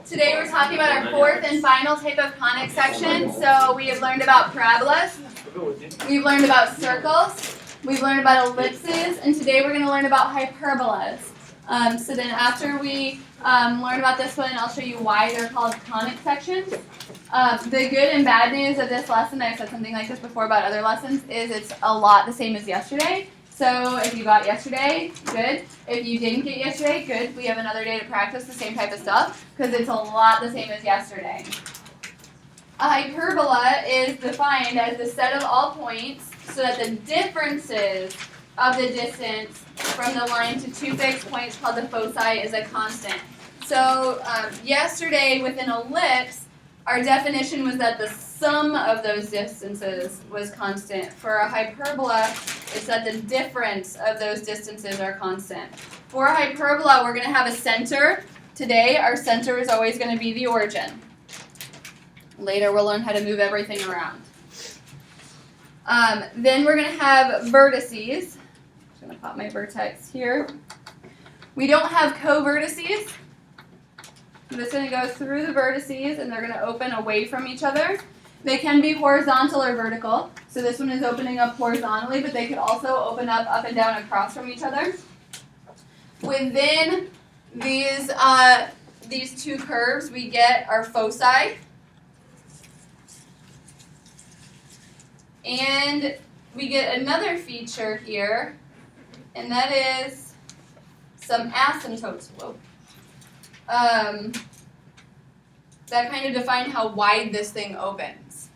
Today we're talking about our fourth and final type of conic section. So we have learned about parabolas, we've learned about circles, we've learned about ellipses, and today we're going to learn about hyperbolas. So then after we learn about this one, I'll show you why they're called conic sections. The good and bad news of this lesson, I've said something like this before about other lessons, is it's a lot the same as yesterday. So if you got yesterday, good. If you didn't get yesterday, good. We have another day to practice the same type of stuff because it's a lot the same as yesterday. A hyperbola is defined as the set of all points so that the differences of the distance from the line to two fixed points called the foci is a constant. So yesterday with an ellipse, our definition was that the sum of those distances was constant. For a hyperbola, it's that the difference of those distances are constant. For a hyperbola, we're going to have a center. Today, our center is always going to be the origin. Later, we'll learn how to move everything around. Then we're going to have vertices. I'm going to pop my vertex here. We don't have co-vertices. I'm just going to go through the vertices, and they're going to open away from each other. They can be horizontal or vertical. So this one is opening up horizontally, but they could also open up and down across from each other. Within these two curves, we get our foci. And we get another feature here, and that is some asymptotes. That kind of define how wide this thing opens.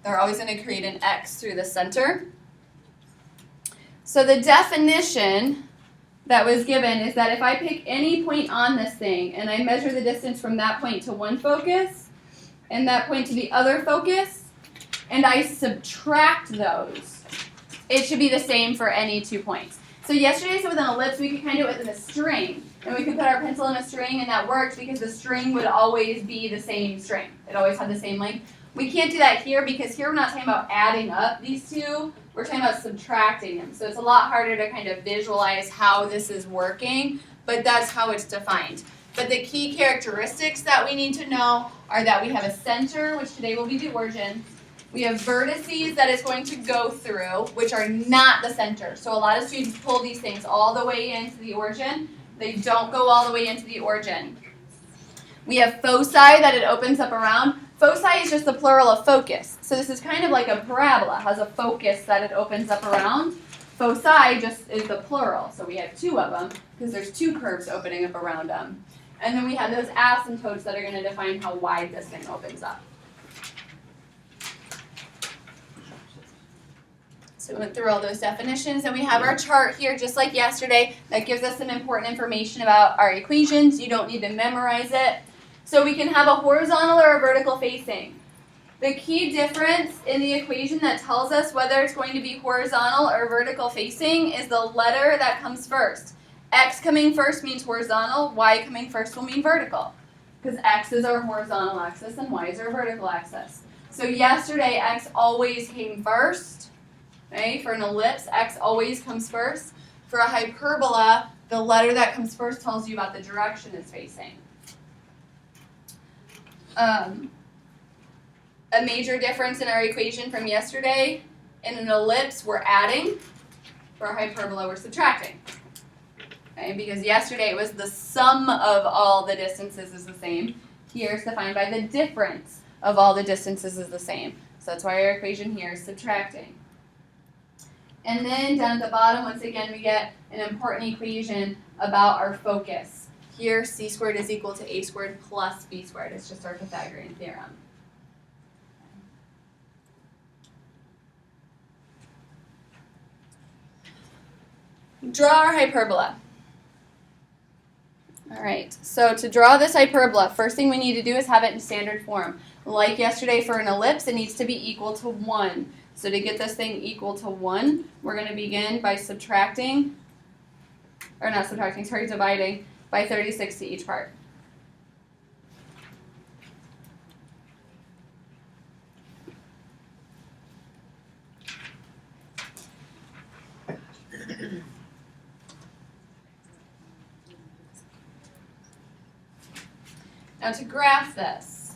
They're always going to create an X through the center. So the definition that was given is that if I pick any point on this thing and I measure the distance from that point to one focus and that point to the other focus, and I subtract those, it should be the same for any 2 points. So yesterday, with an ellipse, we could kind of do it with a string. And we could put our pencil in a string, and that worked because the string would always be the same string. It always had the same length. We can't do that here because here we're not talking about adding up these two. We're talking about subtracting them. So it's a lot harder to kind of visualize how this is working, but that's how it's defined. But the key characteristics that we need to know are that we have a center, which today will be the origin. We have vertices that it's going to go through, which are not the center. So a lot of students pull these things all the way into the origin. They don't go all the way into the origin. We have foci that it opens up around. Foci is just the plural of focus. So this is kind of like a parabola, has a focus that it opens up around. Foci just is the plural. So we have two of them because there's two curves opening up around them. And then we have those asymptotes that are going to define how wide this thing opens up. So we went through all those definitions, and we have our chart here, just like yesterday, that gives us some important information about our equations. You don't need to memorize it. So we can have a horizontal or a vertical facing. The key difference in the equation that tells us whether it's going to be horizontal or vertical facing is the letter that comes first. X coming first means horizontal, Y coming first will mean vertical, because X is our horizontal axis and Y is our vertical axis. So yesterday, X always came first. Right? For an ellipse, X always comes first. For a hyperbola, the letter that comes first tells you about the direction it's facing. A major difference in our equation from yesterday, in an ellipse, we're adding. For a hyperbola, we're subtracting. Okay? Because yesterday it was the sum of all the distances is the same. Here it's defined by the difference of all the distances is the same. So that's why our equation here is subtracting. And then down at the bottom, once again, we get an important equation about our focus. Here, c squared is equal to a squared plus b squared. It's just our Pythagorean theorem. Draw our hyperbola. All right, so to draw this hyperbola, first thing we need to do is have it in standard form. Like yesterday for an ellipse, it needs to be equal to 1. So to get this thing equal to 1, we're going to begin by dividing by 36 to each part. Now to graph this,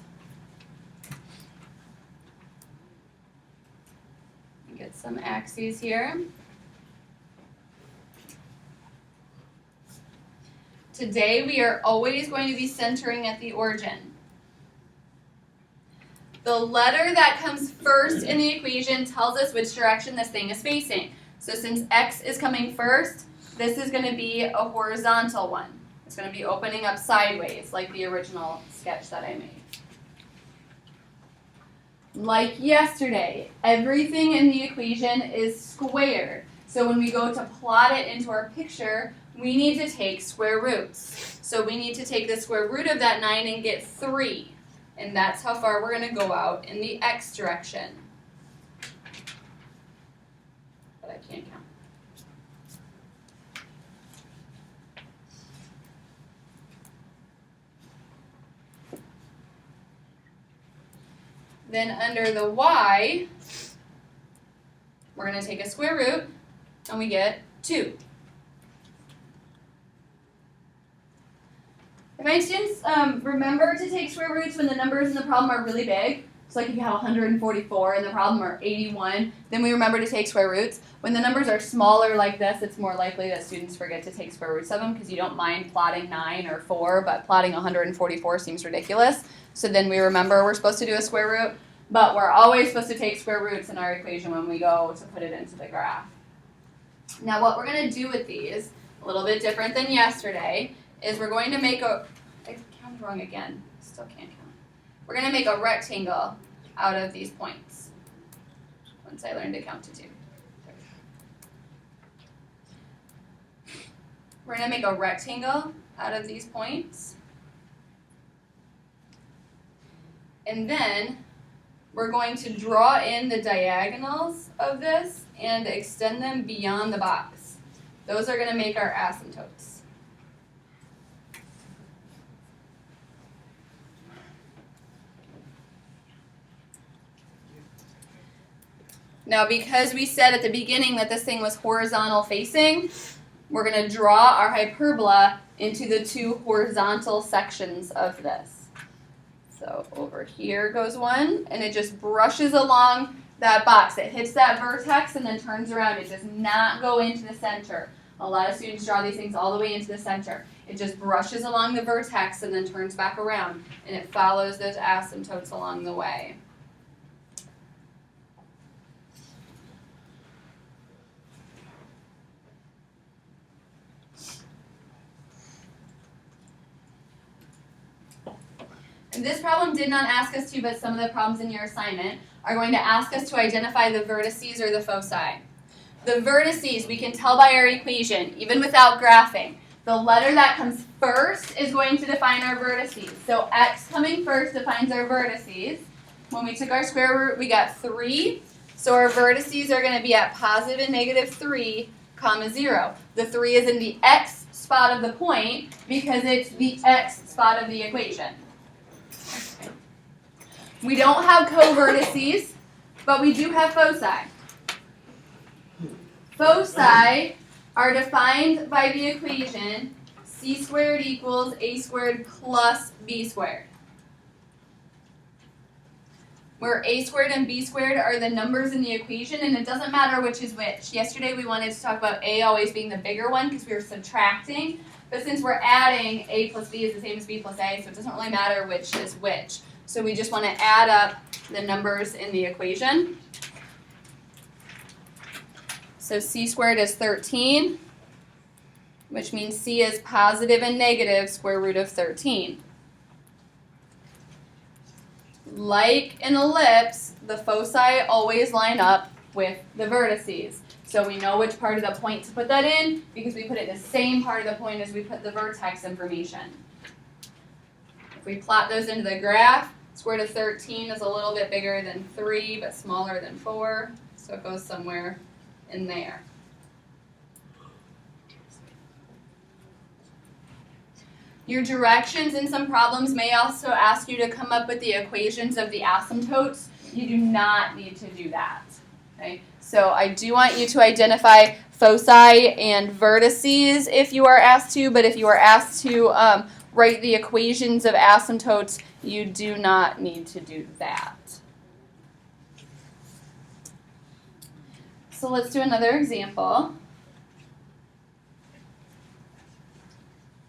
get some axes here. Today we are always going to be centering at the origin. The letter that comes first in the equation tells us which direction this thing is facing. So since x is coming first, this is going to be a horizontal one. It's going to be opening up sideways, like the original sketch that I made. Like yesterday, everything in the equation is squared. So when we go to plot it into our picture, we need to take square roots. So we need to take the square root of that 9 and get 3. And that's how far we're going to go out in the x direction. But I can't count. Then under the y, we're going to take a square root, and we get 2. If my students remember to take square roots when the numbers in the problem are really big, so like if you have 144 and the problem are 81, then we remember to take square roots. When the numbers are smaller like this, it's more likely that students forget to take square roots of them because you don't mind plotting 9 or 4, but plotting 144 seems ridiculous. So then we remember we're supposed to do a square root, but we're always supposed to take square roots in our equation when we go to put it into the graph. Now what we're going to do with these, a little bit different than yesterday, is we're going to make a, I counted wrong again, still can't count. We're going to make a rectangle out of these points once I learn to count to 2. We're going to make a rectangle out of these points. And then we're going to draw in the diagonals of this and extend them beyond the box. Those are going to make our asymptotes. Now, because we said at the beginning that this thing was horizontal facing, we're going to draw our hyperbola into the 2 horizontal sections of this. So over here goes one, and it just brushes along that box. It hits that vertex and then turns around. It does not go into the center. A lot of students draw these things all the way into the center. It just brushes along the vertex and then turns back around, and it follows those asymptotes along the way. And this problem did not ask us to, but some of the problems in your assignment are going to ask us to identify the vertices or the foci. The vertices we can tell by our equation, even without graphing. The letter that comes first is going to define our vertices. So x coming first defines our vertices. When we took our square root, we got 3. So our vertices are going to be at positive and negative 3, 0. The 3 is in the x spot of the point because it's the x spot of the equation. We don't have covertices, but we do have foci. Foci are defined by the equation c squared equals a squared plus b squared, where a squared and b squared are the numbers in the equation, and it doesn't matter which is which. Yesterday we wanted to talk about a always being the bigger one because we were subtracting, but since we're adding, a plus b is the same as b plus a, so it doesn't really matter which is which. So we just want to add up the numbers in the equation. So c squared is 13, which means c is positive and negative square root of 13. Like an ellipse, the foci always line up with the vertices. So we know which part of the point to put that in because we put it in the same part of the point as we put the vertex information. If we plot those into the graph, square root of 13 is a little bit bigger than 3, but smaller than 4, so it goes somewhere in there. Your directions in some problems may also ask you to come up with the equations of the asymptotes. You do not need to do that. Okay? So I do want you to identify foci and vertices if you are asked to, but if you are asked to write the equations of asymptotes, you do not need to do that. So let's do another example.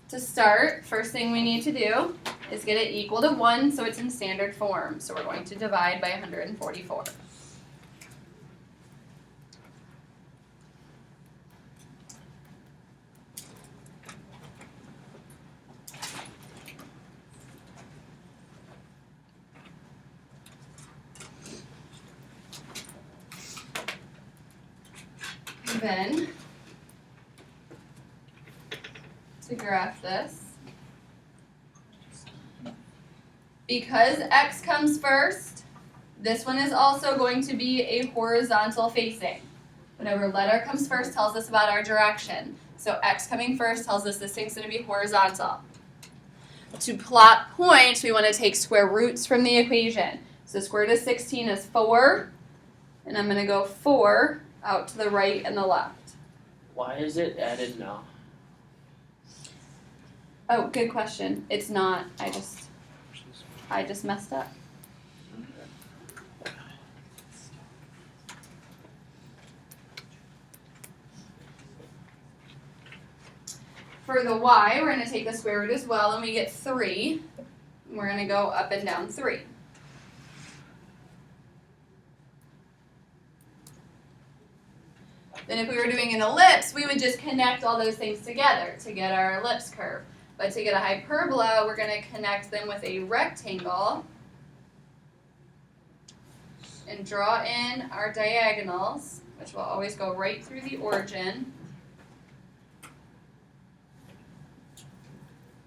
To start, first thing we need to do is get it equal to 1 so it's in standard form. So we're going to divide by 144. Then, to graph this, because x comes first, this one is also going to be a horizontal facing. Whatever letter comes first tells us about our direction. So x coming first tells us this thing's going to be horizontal. To plot points, we want to take square roots from the equation. So square root of 16 is 4, and I'm going to go 4 out to the right and the left. Why is it added now? Oh, good question. It's not. I just messed up. For the y, we're going to take the square root as well, and we get 3. We're going to go up and down 3. Then if we were doing an ellipse, we would just connect all those things together to get our ellipse curve. But to get a hyperbola, we're going to connect them with a rectangle and draw in our diagonals, which will always go right through the origin.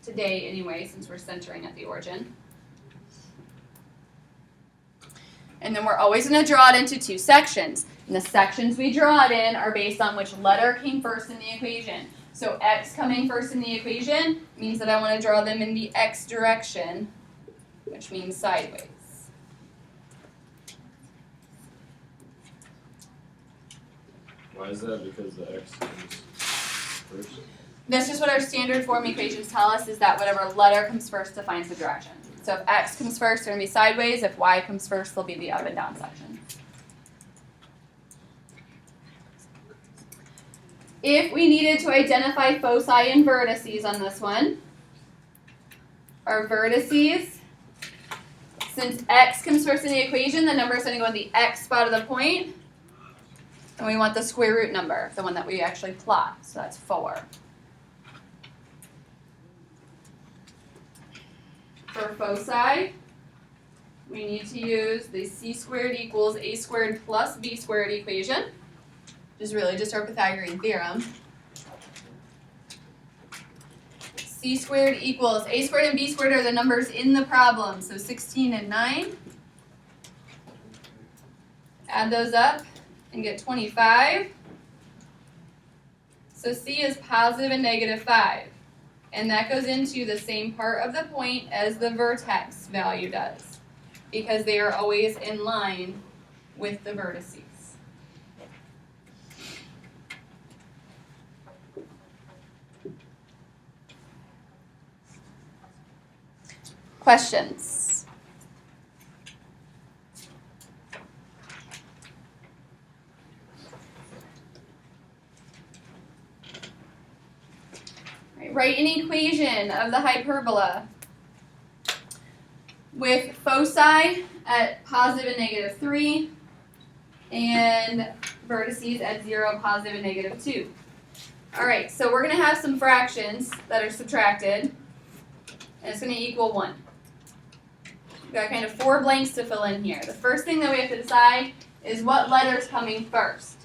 Today, anyway, since we're centering at the origin. And then we're always going to draw it into 2 sections. And the sections we draw it in are based on which letter came first in the equation. So x coming first in the equation means that I want to draw them in the x direction, which means sideways. Why is that? Because the x comes first? That's just what our standard form equations tell us, is that whatever letter comes first defines the direction. So if x comes first, they're going to be sideways. If y comes first, they'll be the up and down section. If we needed to identify foci and vertices on this one, our vertices, since x comes first in the equation, the number is going to go in the x spot of the point, and we want the square root number, the one that we actually plot, so that's 4. For foci, we need to use the c squared equals a squared plus b squared equation, which is really just our Pythagorean theorem. C squared equals a squared and b squared are the numbers in the problem, so 16 and 9. Add those up and get 25. So c is positive and negative 5. And that goes into the same part of the point as the vertex value does, because they are always in line with the vertices. Questions? Write an equation of the hyperbola with foci at positive and negative 3 and vertices at 0, positive, and negative 2. All right, so we're going to have some fractions that are subtracted, and it's going to equal 1. We've got kind of 4 blanks to fill in here. The first thing that we have to decide is what letter's coming first.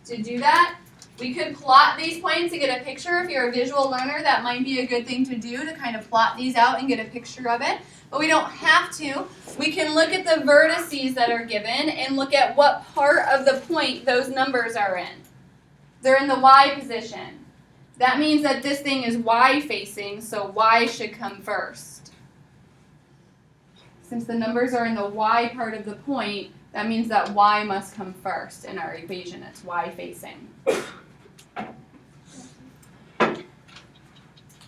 To do that, we could plot these points to get a picture. If you're a visual learner, that might be a good thing to do, to kind of plot these out and get a picture of it. But we don't have to. We can look at the vertices that are given and look at what part of the point those numbers are in. They're in the y position. That means that this thing is y facing, so y should come first. Since the numbers are in the y part of the point, that means that y must come first in our equation. It's y facing.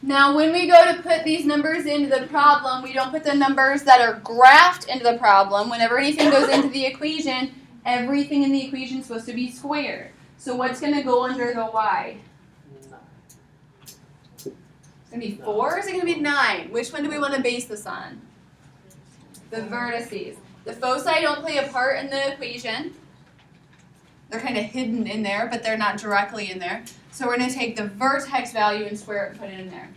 Now, when we go to put these numbers into the problem, we don't put the numbers that are graphed into the problem. Whenever anything goes into the equation, everything in the equation is supposed to be squared. So what's going to go under the y? It's going to be 4 or is it going to be 9? Which one do we want to base this on? The vertices. The foci don't play a part in the equation. They're kind of hidden in there, but they're not directly in there. So we're going to take the vertex value and square it and put it in there.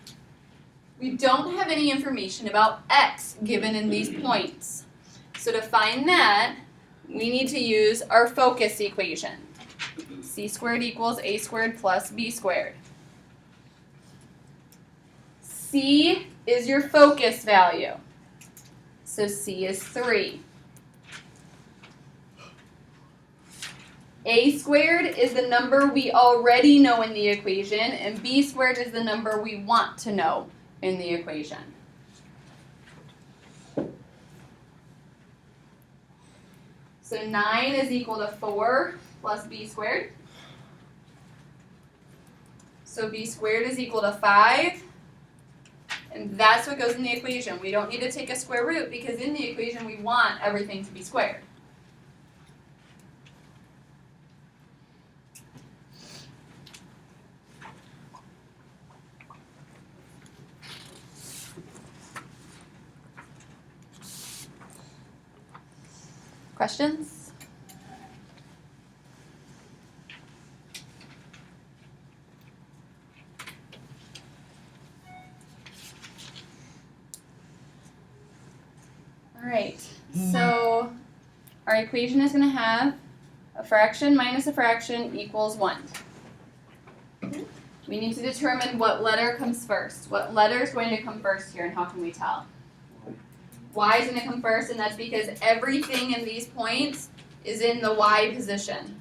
We don't have any information about x given in these points. So to find that, we need to use our focus equation. C squared equals a squared plus b squared. C is your focus value. So C is 3. A squared is the number we already know in the equation, and b squared is the number we want to know in the equation. So 9 is equal to 4 plus b squared. So b squared is equal to 5. And that's what goes in the equation. We don't need to take a square root because in the equation we want everything to be squared. Questions? All right, so our equation is going to have a fraction minus a fraction equals 1. We need to determine what letter comes first. What letter is going to come first here, and how can we tell? Y is going to come first, and that's because everything in these points is in the Y position.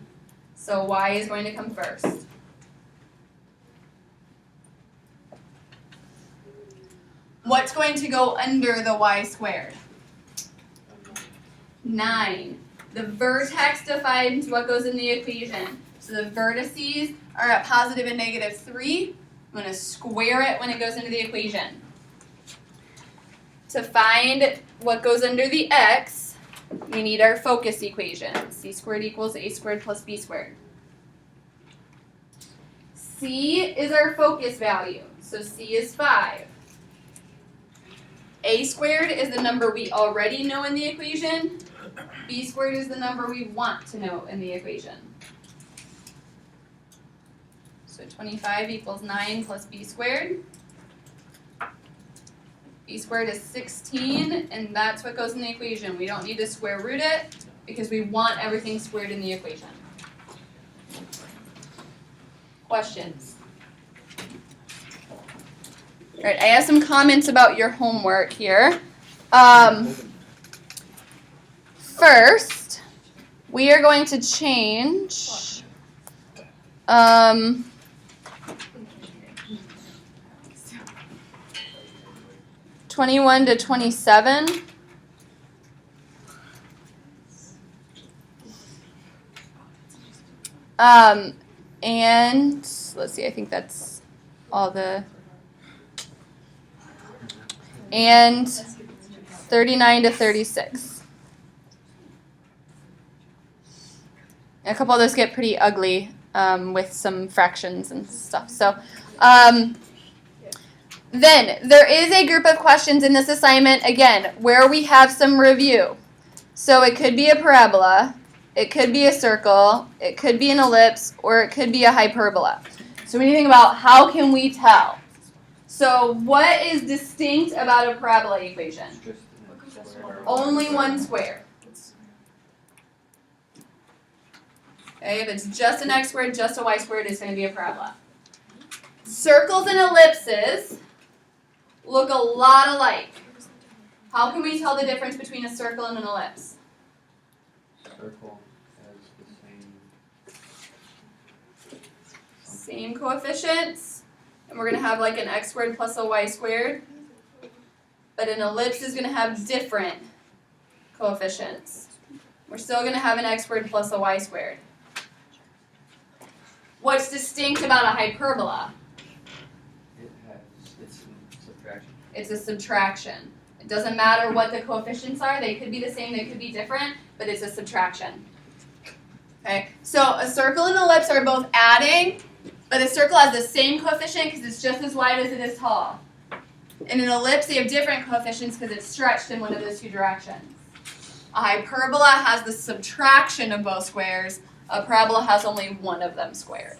So Y is going to come first. What's going to go under the Y squared? 9. The vertex defines what goes in the equation. So the vertices are at positive and negative 3. I'm going to square it when it goes into the equation. To find what goes under the x, we need our focus equation. C squared equals a squared plus b squared. C is our focus value, so C is 5. A squared is the number we already know in the equation. B squared is the number we want to know in the equation. So 25 equals 9 plus b squared. B squared is 16, and that's what goes in the equation. We don't need to square root it because we want everything squared in the equation. Questions? All right, I have some comments about your homework here. First, we are going to change 21 to 27. And let's see, I think that's all the, and 39 to 36. A couple of those get pretty ugly with some fractions and stuff. So then there is a group of questions in this assignment, again, where we have some review. So it could be a parabola, it could be a circle, it could be an ellipse, or it could be a hyperbola. So when you think about how can we tell? So what is distinct about a parabola equation? Only one square. Okay, if it's just an x squared, just a y squared, it's going to be a parabola. Circles and ellipses look a lot alike. How can we tell the difference between a circle and an ellipse? Circle has the Same coefficients, and we're going to have like an x squared plus a y squared. But an ellipse is going to have different coefficients. We're still going to have an x squared plus a y squared. What's distinct about a hyperbola? it's It's a subtraction. It doesn't matter what the coefficients are. They could be the same, they could be different, but it's a subtraction. Okay, so a circle and an ellipse are both adding, but a circle has the same coefficient because it's just as wide as it is tall. In an ellipse, they have different coefficients because it's stretched in one of those two directions. A hyperbola has the subtraction of both squares. A parabola has only one of them squared.